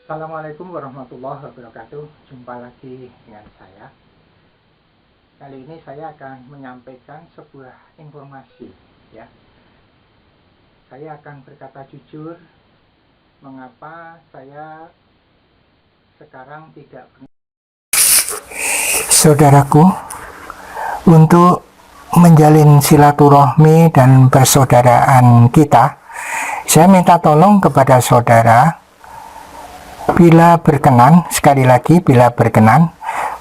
Assalamualaikum warahmatullahi wabarakatuh. Jumpa lagi dengan saya. Kali ini saya akan menyampaikan sebuah informasi, ya. Saya akan berkata jujur mengapa saya sekarang tidak. Saudaraku, untuk menjalin silaturahmi dan persaudaraan kita, saya minta tolong kepada saudara, bila berkenan, sekali lagi bila berkenan,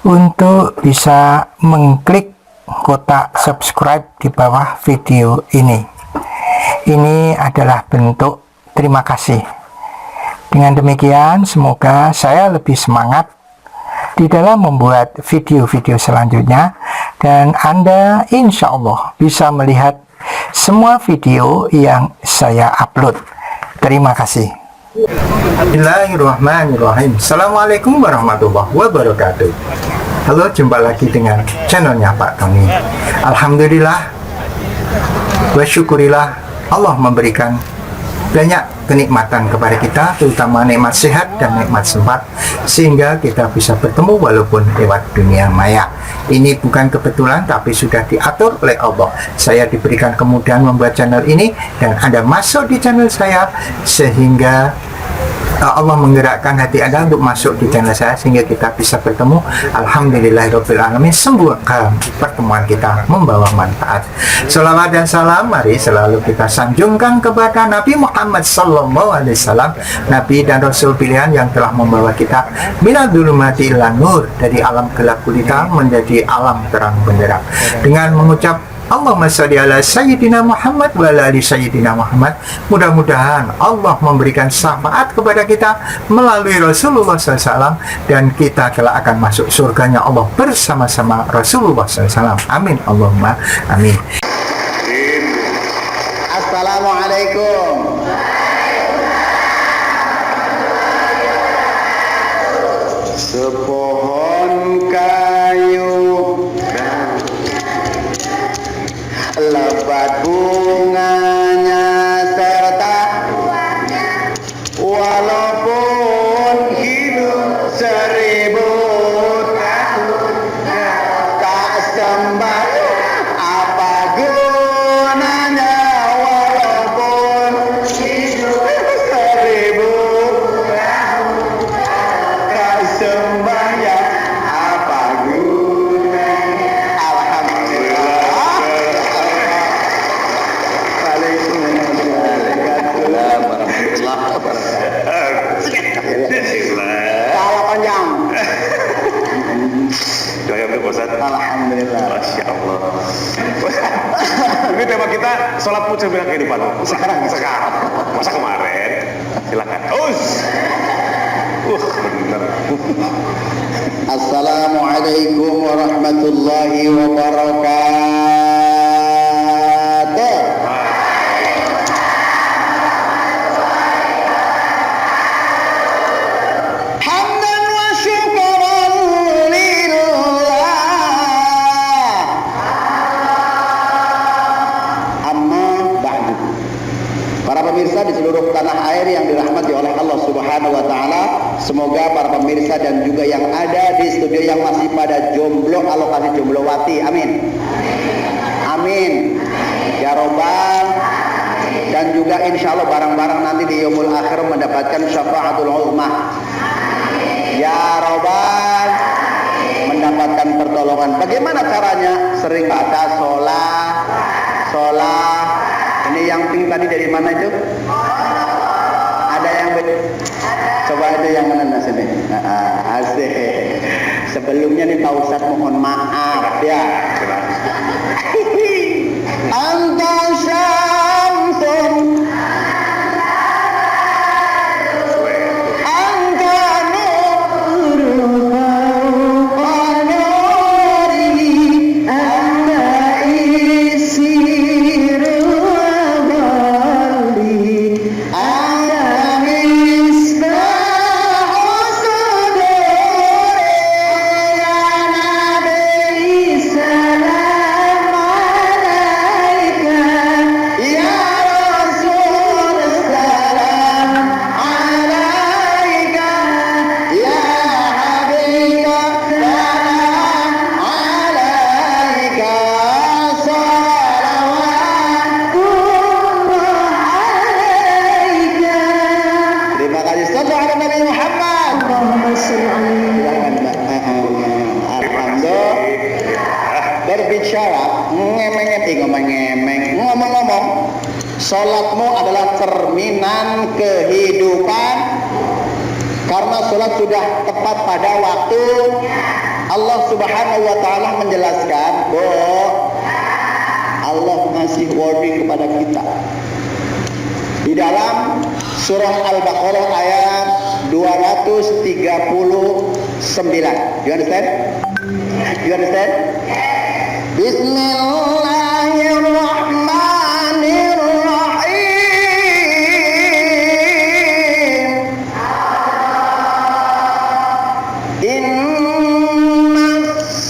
untuk bisa mengklik kotak subscribe di bawah video ini. Ini adalah bentuk terima kasih. Dengan demikian, semoga saya lebih semangat di dalam membuat video-video selanjutnya, dan Anda insya Allah bisa melihat semua video yang saya upload. Terima kasih. Bismillahirrahmanirrahim. Assalamualaikum warahmatullahi wabarakatuh. Halo, jumpa lagi dengan channelnya Pak Tony. Alhamdulillah wa syukurillah, Allah memberikan banyak kenikmatan kepada kita, terutama nikmat sehat dan nikmat sempat, sehingga kita bisa bertemu walaupun lewat dunia maya. Ini bukan kebetulan, tapi sudah diatur oleh Allah. Saya diberikan kemudahan membuat channel ini, dan Anda masuk di channel saya, sehingga Allah menggerakkan hati Anda untuk masuk di channel saya, sehingga kita bisa bertemu. Alhamdulillahirabbil alamin. Semoga pertemuan kita membawa manfaat. Salawat dan salam mari selalu kita sanjungkan kepada Nabi Muhammad SAW, Nabi dan Rasul pilihan yang telah membawa kita minadzulumati ilan nur, dari alam gelap gulita menjadi alam terang benderang, dengan mengucap Allahumma sholli ala Sayyidina Muhammad wa ala ali Sayyidina Muhammad. Mudah-mudahan Allah memberikan syafaat kepada kita melalui Rasulullah SAW, dan kita kelak akan masuk surganya Allah bersama-sama Rasulullah SAW. Amin Allahumma amin. Assalamualaikum. Sepohon kayu lebat bunganya serta walaupun hidup 1000 tahun tak sembah apa gunanya, walaupun hidup 1000 tahun tak sembahyang apa gunanya. Alhamdulillah. Salah panjang. Alhamdulillah. Masya Allah. Ini tema kita sholat puja kehidupan. Sekarang. Masa kemarin? Silakan. Bener. Assalamualaikum warahmatullahi wabarakatuh. Hamdan wa syukran lillah. Amma ba'du. Para pemirsa di seluruh tanah air yang dirahmati oleh Allah Subhanahu wa taala, semoga para pemirsa dan juga yang ada di studio yang masih pada jomblo, alokasi jomblowati, amin. Amin. Ya robbal. Dan juga insya Allah barang-barang nanti di yaumul akhir mendapatkan syafaatul uzma. Ya robbal. Mendapatkan pertolongan. Bagaimana caranya? Sering baca sholat. Ini yang pink tadi dari mana itu? Ada yang coba itu yang mana sini? Asik. Sebelumnya nih Pak Ustadz mohon maaf ya. Anta syamsun anta nurul qanari anta isirul wali anta misbahus suduri ya Nabi salam alaika. Sholatmu adalah cerminan kehidupan. Karena sholat sudah tepat pada waktu. Allah Subhanahu wa ta'ala menjelaskan bahwa Allah ngasih warning kepada kita di dalam surah Al-Baqarah ayat 239. You understand? You understand? Bismillahirrahmanirrahim. Inna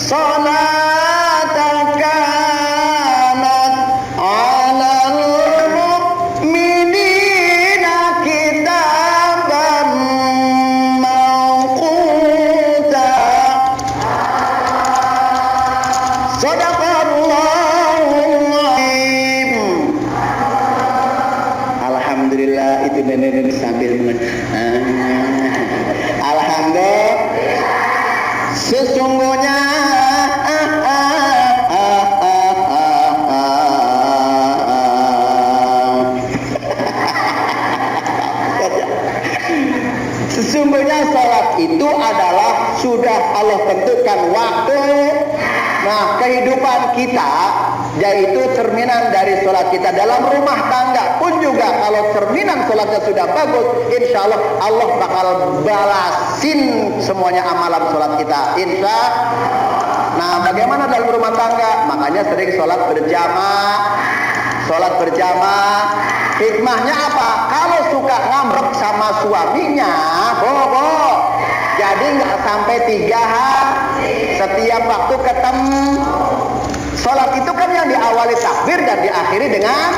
salata kanat 'alal mu'minina kitaban mawquta. Sadaqallahul azim. Alhamdulillah, itu nenek sambil alhamdulillah. Sesungguhnya sesungguhnya salat itu adalah sudah Allah tentukan waktu. Nah, kehidupan kita yaitu cerminan dari sholat kita. Dalam rumah tangga pun juga kalau cerminan sholatnya sudah bagus, insya Allah Allah bakal balasin semuanya amalan sholat kita, insya. Nah, bagaimana dalam rumah tangga? Makanya sering sholat berjamaah. Sholat berjamaah hikmahnya apa? Kalau suka ngambek sama suaminya, bobo, jadi nggak sampai 3 hari setiap waktu ketemu. Sholat itu kan yang diawali takbir dan diakhiri dengan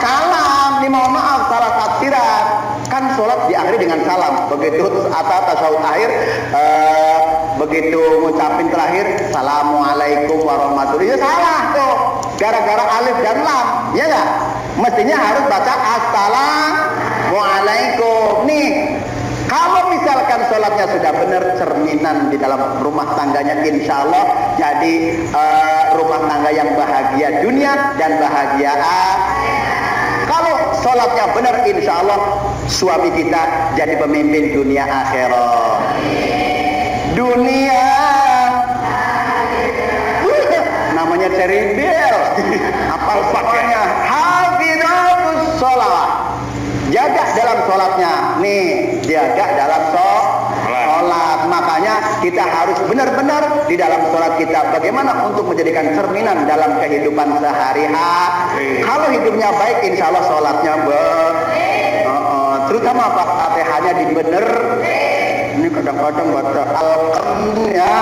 salam. Ini mohon maaf salah tafsiran. Kan sholat diakhiri dengan salam. Begitu atau tasawuf akhir, begitu ngucapin terakhir, Assalamualaikum warahmatullahi wabarakatuh. Salah tuh. Gara-gara alif dan lam, ya nggak? Mestinya harus baca Assalamualaikum. Nih, kalau misalkan sholatnya sudah benar, cerminan di dalam rumah tangganya, insya Allah jadi rumah tangga yang bahagia dunia dan bahagia Kalau sholatnya benar, insya Allah suami kita jadi pemimpin dunia akhirat. Dunia namanya cerindil. Apal semuanya. Hafidhatus sholawat. Jaga dalam sholatnya. Nih, jaga dalam sholat. Makanya kita harus benar-benar di dalam sholat kita. Bagaimana untuk menjadikan cerminan dalam kehidupan sehari-hari. Kalau hidupnya baik, insya Allah sholatnya terutama apa? Fatihahnya dibener. Ini kadang-kadang baca ya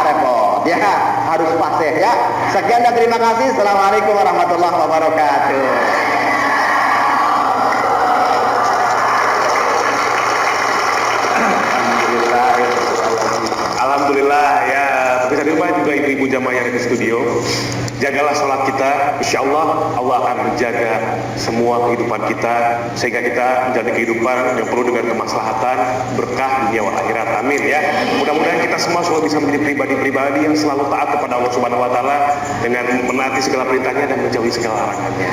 repot. Ya, harus fasih ya. Sekian dan terima kasih. Assalamualaikum warahmatullahi wabarakatuh. Alhamdulillah ya, pemirsa di rumah juga ibu-ibu jamaah yang ada di studio, jagalah sholat kita, insya Allah Allah akan menjaga semua kehidupan kita sehingga kita menjalani kehidupan yang penuh dengan kemaslahatan, berkah dunia wal akhirat. Amin ya. Mudah-mudahan kita semua selalu bisa menjadi pribadi-pribadi yang selalu taat kepada Allah Subhanahu Wa Taala dengan menaati segala perintahnya dan menjauhi segala larangannya.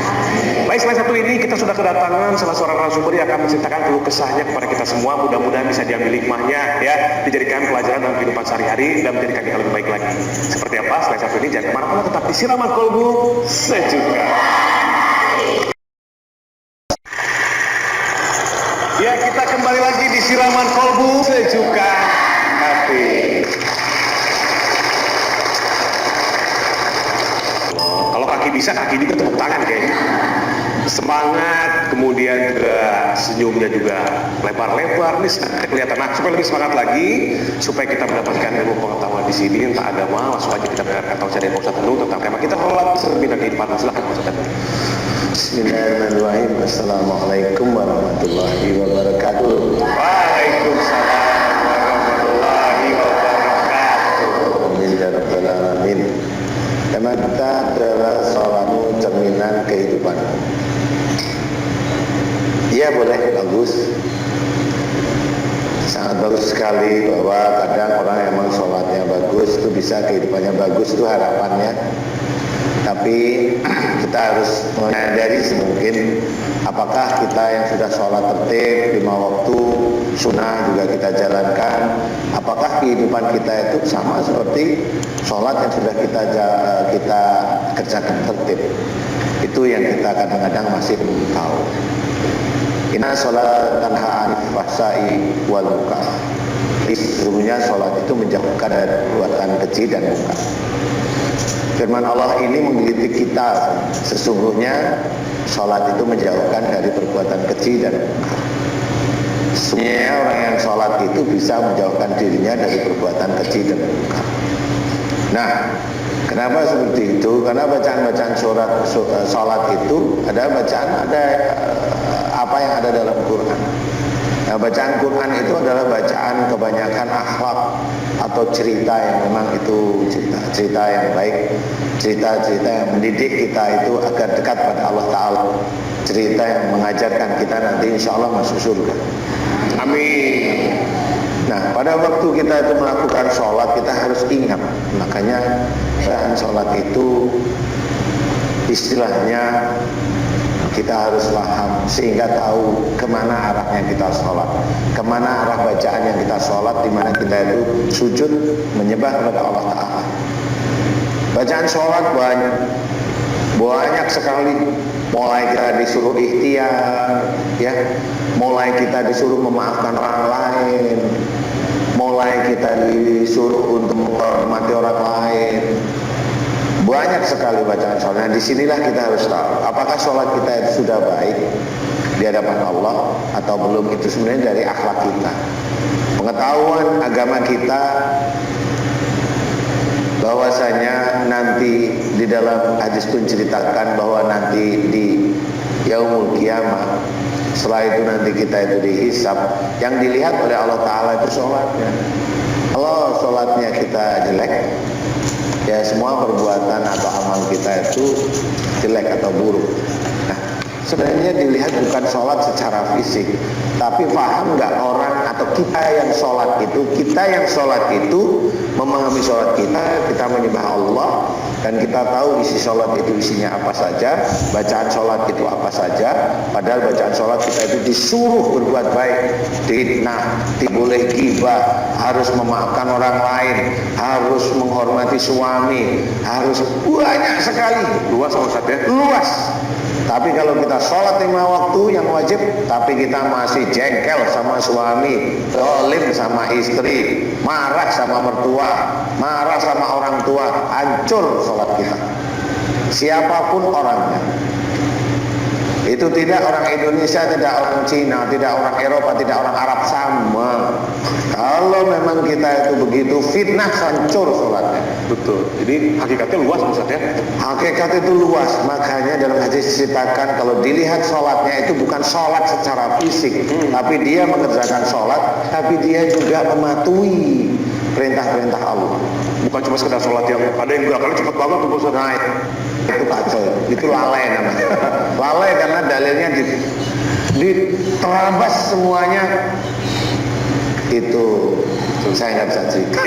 Baik, selain satu ini kita sudah kedatangan salah seorang narasumber yang akan menceritakan keluh kesahnya kepada kita semua. Mudah-mudahan bisa diambil hikmahnya ya, dijadikan pelajaran dalam kehidupan sehari-hari dan menjadikan kita lebih baik lagi. Seperti apa? Selain satu ini jangan kemana-mana, tetap di Siraman Kolbu Sejuka. Ya, kita kembali lagi di Siraman Kolbu Sejuka Hati. Kalau kaki bisa, kaki juga tepuk tangan kayaknya. Semangat, kemudian juga senyumnya juga lebar-lebar nih kelihatan. Nah, supaya lebih semangat lagi, supaya kita mendapatkan ilmu pengetahuan di sini tentang agama, langsung aja kita dengarkan tahu dari Pak Ustadz dulu tentang tema kita sholat serbi dan kehidupan. Silakan Pak Ustadz. Bismillahirrahmanirrahim. Assalamualaikum warahmatullahi wabarakatuh. Waalaikumsalam warahmatullahi wabarakatuh. Amin ya rabbal alamin. Tema kita adalah sholatmu cerminan kehidupan. Iya, boleh, bagus. Sangat bagus sekali bahwa kadang orang emang sholatnya bagus itu bisa kehidupannya bagus, itu harapannya. Tapi kita harus menyadari semungkin apakah kita yang sudah sholat tertib 5 waktu sunnah juga kita jalankan, apakah kehidupan kita itu sama seperti sholat yang sudah kita kerjakan tertib. Itu yang kita kadang-kadang masih belum tahu. Inna sholat tanha anil fahsai wal munkar. Sesungguhnya sholat itu menjauhkan dari perbuatan keji dan munkar. Firman Allah ini menggelitik kita. Sesungguhnya sholat itu menjauhkan dari perbuatan keji dan munkar. Sesungguhnya orang yang sholat itu bisa menjauhkan dirinya dari perbuatan keji dan munkar. Nah, kenapa seperti itu? Karena bacaan-bacaan sholat itu ada apa yang ada dalam Quran. Nah, bacaan Quran itu adalah bacaan kebanyakan akhlak atau cerita yang memang itu cerita yang baik, cerita-cerita yang mendidik kita itu agar dekat pada Allah Ta'ala, cerita yang mengajarkan kita nanti insya Allah masuk surga. Amin. Nah, pada waktu kita itu melakukan sholat, kita harus ingat. Makanya sholat itu istilahnya kita harus paham sehingga tahu kemana arahnya kita sholat, kemana arah bacaan yang kita sholat, di mana kita itu sujud menyembah kepada Allah Ta'ala. Bacaan sholat banyak sekali. Mulai kita disuruh ikhtiar, ya, mulai kita disuruh memaafkan orang lain, mulai kita disuruh untuk menghormati orang lain. Banyak sekali bacaan sholat. Nah, disinilah kita harus tahu apakah sholat kita itu sudah baik di hadapan Allah atau belum. Itu sebenarnya dari akhlak kita, pengetahuan agama kita, bahwasanya nanti di dalam hadis pun ceritakan bahwa nanti di yaumul kiamah, setelah itu nanti kita itu dihisab, yang dilihat oleh Allah Ta'ala itu sholatnya. Kalau sholatnya kita jelek, ya semua perbuatan atau amal kita itu jelek atau buruk. Nah, sebenarnya dilihat bukan sholat secara fisik, tapi paham nggak orang atau kita yang sholat itu memahami sholat kita menyembah Allah, dan kita tahu isi sholat itu isinya apa saja, bacaan sholat itu apa saja. Padahal bacaan sholat kita itu disuruh berbuat baik, tidak boleh ghibah, harus memaafkan orang lain, harus menghormati suami, harus banyak sekali. Luas Ustaz ya? Luas. Tapi kalau kita sholat 5 waktu yang wajib, tapi kita masih jengkel sama suami, zalim sama istri, marah sama mertua, marah sama orang tua, hancur sholat kita. Siapapun orangnya. Itu tidak orang Indonesia, tidak orang Cina, tidak orang Eropa, tidak orang Arab, sama. Kalau memang kita itu begitu, fitnah, hancur sholatnya. Betul. Jadi hakikatnya luas Ustaz ya? Hakikat itu luas. Makanya dalam hadis diceritakan kalau dilihat sholatnya itu bukan sholat secara fisik, tapi dia mengerjakan sholat, tapi dia juga mematuhi perintah-perintah Allah. Bukan cuma sekedar sholat yang ada yang gerakannya cepat banget tuh Ustaz. Nah, itu kacau, itu lalai namanya. Lalai karena dalilnya diterabas semuanya. Itu saya nggak bisa cerita.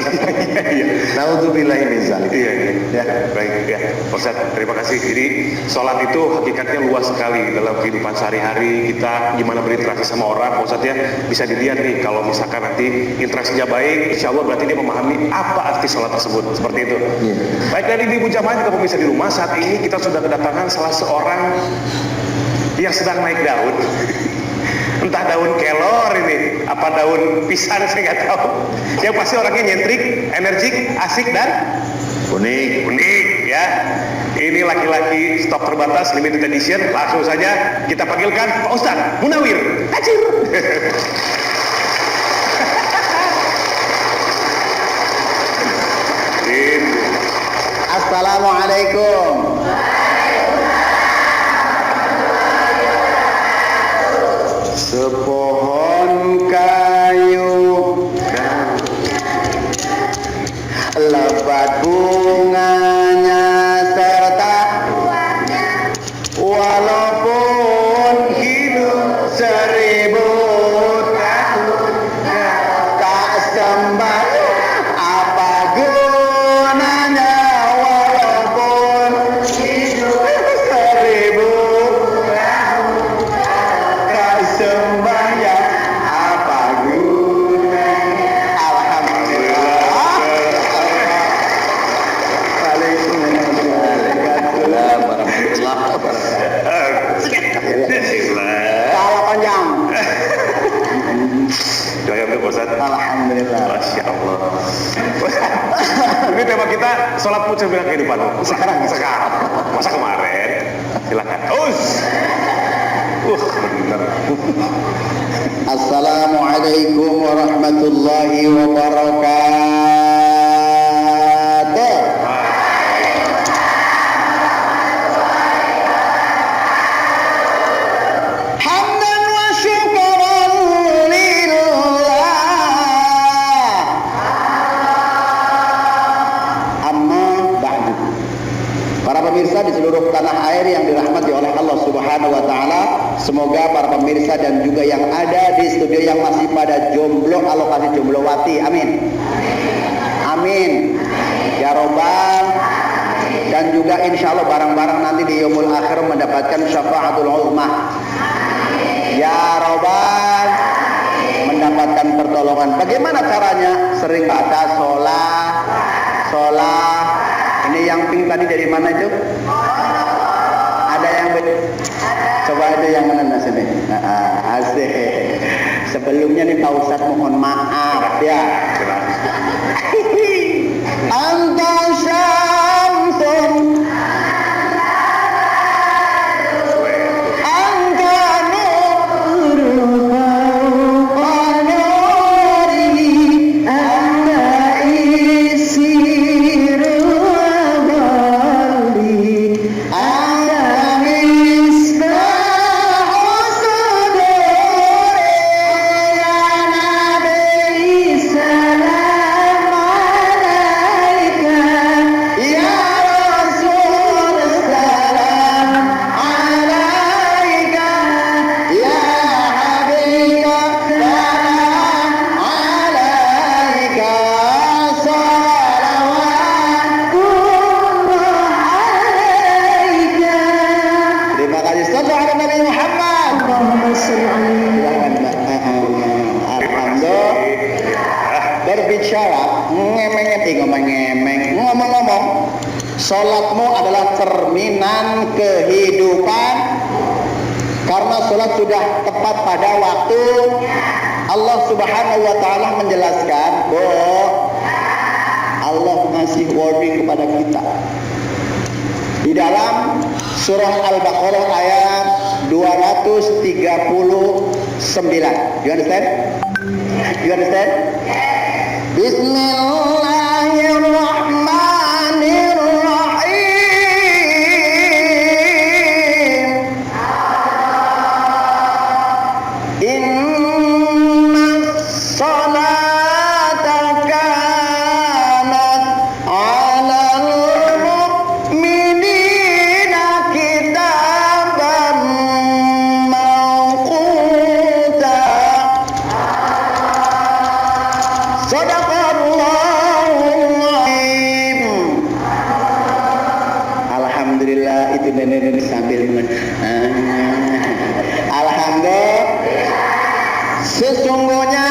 Naudzubillah min dzalik. Iya. Ya, baik ya. Ustaz, terima kasih. Jadi sholat itu hakikatnya luas sekali dalam kehidupan sehari-hari kita, gimana berinteraksi sama orang. Ustaz ya, bisa dilihat nih kalau misalkan nanti interaksinya baik, insya Allah berarti dia memahami apa arti sholat tersebut. Seperti itu. Iya. Baik, dari ibu jamaah juga pemirsa di rumah, saat ini kita sudah kedatangan salah seorang yang sedang naik daun. Entah daun kelor ini, apa daun pisang, saya nggak tahu. Yang pasti orangnya nyentrik, energik, asik, dan unik ya. Ini laki-laki stok terbatas, limited edition. Langsung saja kita panggilkan Pak Ustaz Munawir. Hacir. Assalamualaikum. Sepohon kayu lebat bunganya serta walaupun hidup 1000 tahun tak sembah apa gunanya walaupun Pak Ustaz. Alhamdulillah. Masya Allah. Ini tema kita sholat mencerminkan kehidupan. Sekarang. Masa kemarin? Silakan. Benar. Assalamualaikum warahmatullahi wabarakatuh. Hamdan wa syukran lillah. Amma ba'du. Para pemirsa di seluruh tanah air yang dirahmati oleh Allah Subhanahu wa taala, semoga para pemirsa dan juga yang ada di studio yang masih pada jomblo, Allah kasih jomblowati. Amin. Amin. Ya Robbal. Dan juga insya Allah barang-barang nanti di yaumul akhir mendapatkan syafaatul uzma. Ya Robbal. Mendapatkan pertolongan. Bagaimana caranya? Sering baca sholat. Ini yang pink tadi dari mana itu? Ada yang coba itu yang mana sini? Asik. Sebelumnya nih Pak Ustadz mohon maaf ya. Anta syamsun anta nurul qanari anta isirul wali anta misbahus suduri ya nabi salam alaika ya rasul salam alaika ya habibah salam alaika salawatullah alaika. Terima kasih. Sallallahu ala Nabi Muhammad. Allahumma shalli alaihi. Alhamdulillah. Berbicara ngomong-ngomong, sholatmu adalah cerminan kehidupan. Karena sholat sudah tepat pada waktu. Allah Subhanahu wa ta'ala menjelaskan bahwa Allah ngasih warning kepada kita di dalam surah Al-Baqarah ayat 239. You understand? You understand? Bismillahirrahmanirrahim. Inna salata kanat 'alal mu'minina kitaban mawquta. Sadaqallahul azim. Alhamdulillah, itu nenek sambil alhamdulillah. Sesungguhnya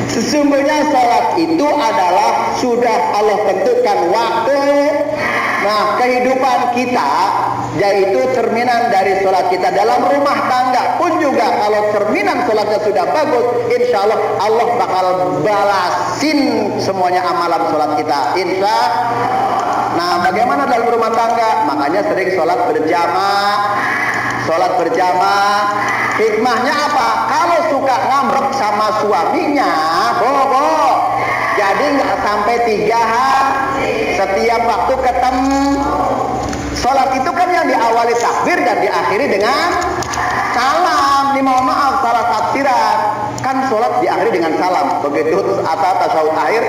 sesungguhnya salat itu adalah sudah Allah tentukan waktu. Nah, kehidupan kita yaitu cerminan dari sholat kita. Dalam rumah tangga pun juga kalau cerminan sholatnya sudah bagus, insya Allah Allah bakal balasin semuanya amalan sholat kita, insya. Nah, bagaimana dalam rumah tangga? Makanya sering sholat berjamaah. Hikmahnya apa? Kalau suka ngambek sama suaminya, jadi nggak sampai 3 hari setiap waktu ketemu. Sholat itu kan yang diawali takbir dan diakhiri dengan salam. Ini mohon maaf salah tafsiran. Kan sholat diakhiri dengan salam. Begitu atau tasawuf akhir,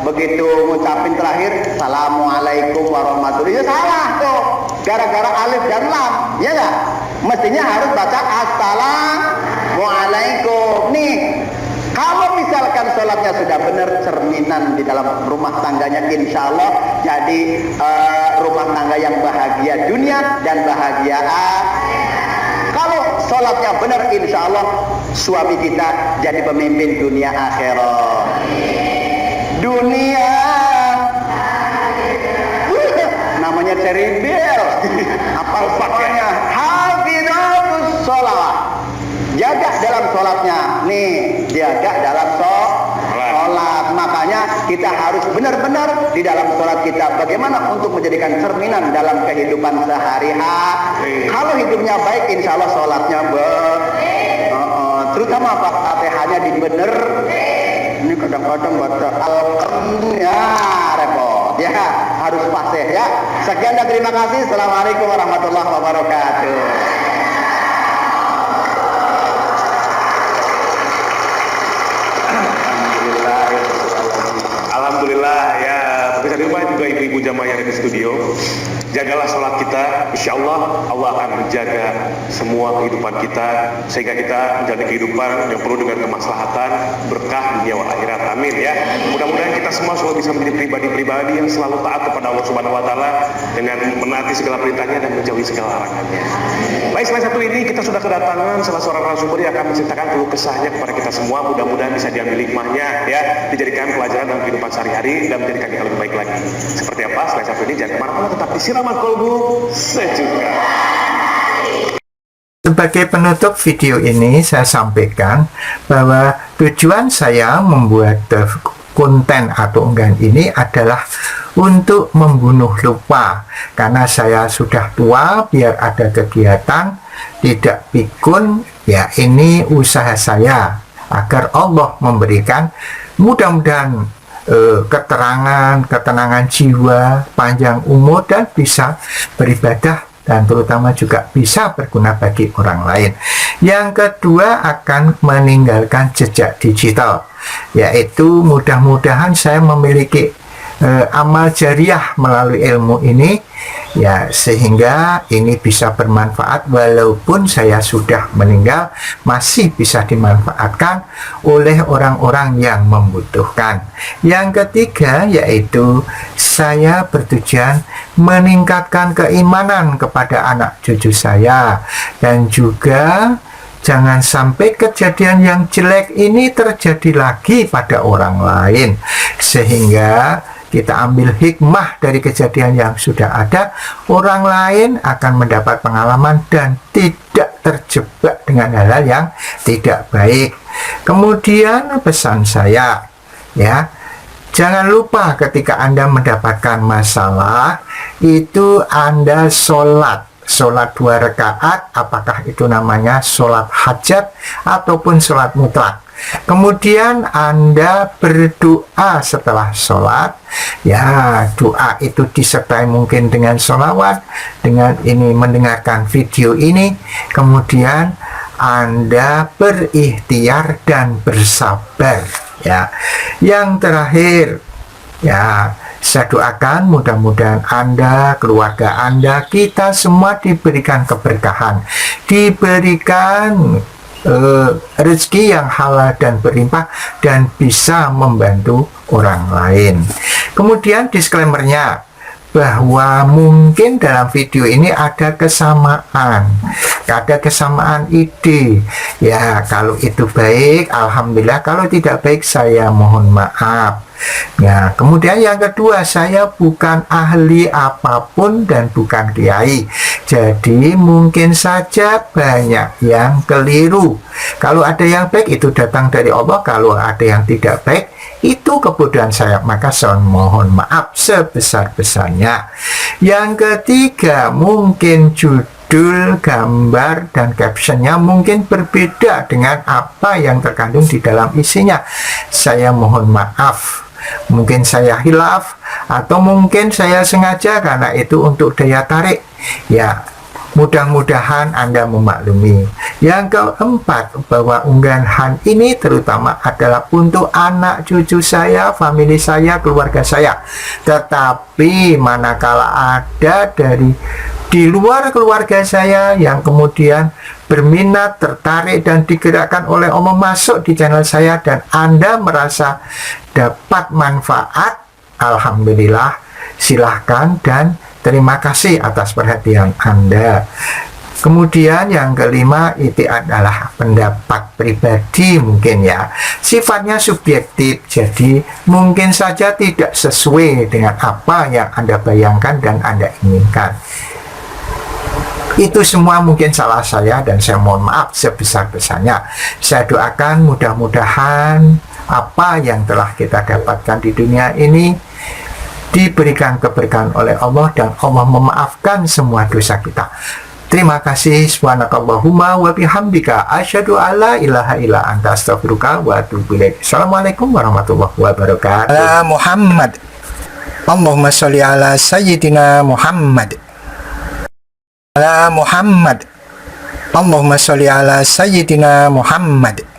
begitu ngucapin terakhir, Assalamualaikum warahmatullahi wabarakatuh. Ya salah tuh. Gara-gara alif dan lam, ya nggak? Mestinya harus baca Assalamualaikum. Nih, kalau misalkan sholatnya sudah benar, cerminan di dalam rumah tangganya, insya Allah jadi rumah tangga yang bahagia dunia dan bahagia Kalau sholatnya benar, insya Allah suami kita jadi pemimpin dunia akhirat. Dunia di dalam sholat kita, bagaimana untuk menjadikan cerminan dalam kehidupan sehari-hari. Kalau hidupnya baik, insya Allah sholatnya terutama Fatihahnya dibener. Ini kadang-kadang baca ya repot ya, harus fasih ya. Sekian dan terima kasih. Assalamualaikum warahmatullahi wabarakatuh. Alhamdulillah ya, pemirsa di rumah juga ibu-ibu jamaah yang ada di studio, jagalah sholat kita, insya Allah Allah akan menjaga semua kehidupan kita sehingga kita menjalani kehidupan yang penuh dengan kemaslahatan, berkah dunia wal akhirat. Amin ya. Mudah-mudahan kita semua selalu bisa menjadi pribadi-pribadi yang selalu taat kepada Allah Subhanahu Wa Taala dengan menaati segala perintahnya dan menjauhi segala larangannya. Baik, selain satu ini kita sudah kedatangan salah seorang narasumber yang akan menceritakan keluh kesahnya kepada kita semua. Mudah-mudahan bisa diambil hikmahnya ya, dijadikan pelajaran dalam kehidupan sehari-hari dan menjadikan kita lebih baik lagi. Seperti apa? Selain satu ini jangan kemana-mana, tetap di Siraman Kolbu Sejuga. Sebagai penutup video ini, saya sampaikan bahwa tujuan saya membuat konten atau unggahan ini adalah untuk membunuh lupa, karena saya sudah tua, biar ada kegiatan, tidak pikun. Ya, ini usaha saya agar Allah memberikan mudah-mudahan keterangan, ketenangan jiwa, panjang umur, dan bisa beribadah, dan terutama juga bisa berguna bagi orang lain. Yang kedua, akan meninggalkan jejak digital, yaitu mudah-mudahan saya memiliki amal jariah melalui ilmu ini ya, sehingga ini bisa bermanfaat walaupun saya sudah meninggal, masih bisa dimanfaatkan oleh orang-orang yang membutuhkan. Yang ketiga, yaitu saya bertujuan meningkatkan keimanan kepada anak cucu saya, dan juga jangan sampai kejadian yang jelek ini terjadi lagi pada orang lain, sehingga kita ambil hikmah dari kejadian yang sudah ada, orang lain akan mendapat pengalaman dan tidak terjebak dengan hal-hal yang tidak baik. Kemudian pesan saya, ya, jangan lupa ketika Anda mendapatkan masalah, itu Anda sholat 2 rakaat, apakah itu namanya sholat hajat ataupun sholat mutlak. Kemudian Anda berdoa setelah sholat, ya, doa itu disertai mungkin dengan sholawat, dengan ini mendengarkan video ini. Kemudian Anda berikhtiar dan bersabar, ya. Yang terakhir, ya, saya doakan mudah-mudahan Anda, keluarga Anda, kita semua diberikan keberkahan, diberikan rezeki yang halal dan berlimpah, dan bisa membantu orang lain. Kemudian disclaimer-nya, bahwa mungkin dalam video ini ada kesamaan ide. Ya, kalau itu baik, alhamdulillah. Kalau tidak baik, saya mohon maaf. Ya, kemudian yang kedua, saya bukan ahli apapun dan bukan kiai. Jadi mungkin saja banyak yang keliru. Kalau ada yang baik, itu datang dari Allah. Kalau ada yang tidak baik, itu kebodohan saya. Maka saya mohon maaf sebesar-besarnya. Yang ketiga, mungkin judul, gambar, dan captionnya mungkin berbeda dengan apa yang terkandung di dalam isinya. Saya mohon maaf. Mungkin saya hilaf, atau mungkin saya sengaja, karena itu untuk daya tarik. Ya, mudah-mudahan Anda memaklumi. Yang keempat, bahwa unggahan ini terutama adalah untuk anak cucu saya, famili saya, keluarga saya. Tetapi manakala ada dari di luar keluarga saya yang kemudian berminat, tertarik, dan digerakkan oleh Allah masuk di channel saya, dan Anda merasa dapat manfaat, alhamdulillah, silahkan dan terima kasih atas perhatian Anda. Kemudian yang kelima, itu adalah pendapat pribadi mungkin ya, sifatnya subjektif, jadi mungkin saja tidak sesuai dengan apa yang Anda bayangkan dan Anda inginkan. Itu semua mungkin salah saya, dan saya mohon maaf sebesar-besarnya. Saya doakan mudah-mudahan apa yang telah kita dapatkan di dunia ini diberikan keberkahan oleh Allah dan Allah memaafkan semua dosa kita. Terima kasih. Subhanakallahumma wa bihamdika asyhadu alla ilaha illa anta astaghfiruka wa atubu ilaik. Assalamualaikum warahmatullahi wabarakatuh. Ala Muhammad. Allahumma sholli ala sayyidina Muhammad. Ala Muhammad. Allahumma sholli ala sayyidina Muhammad.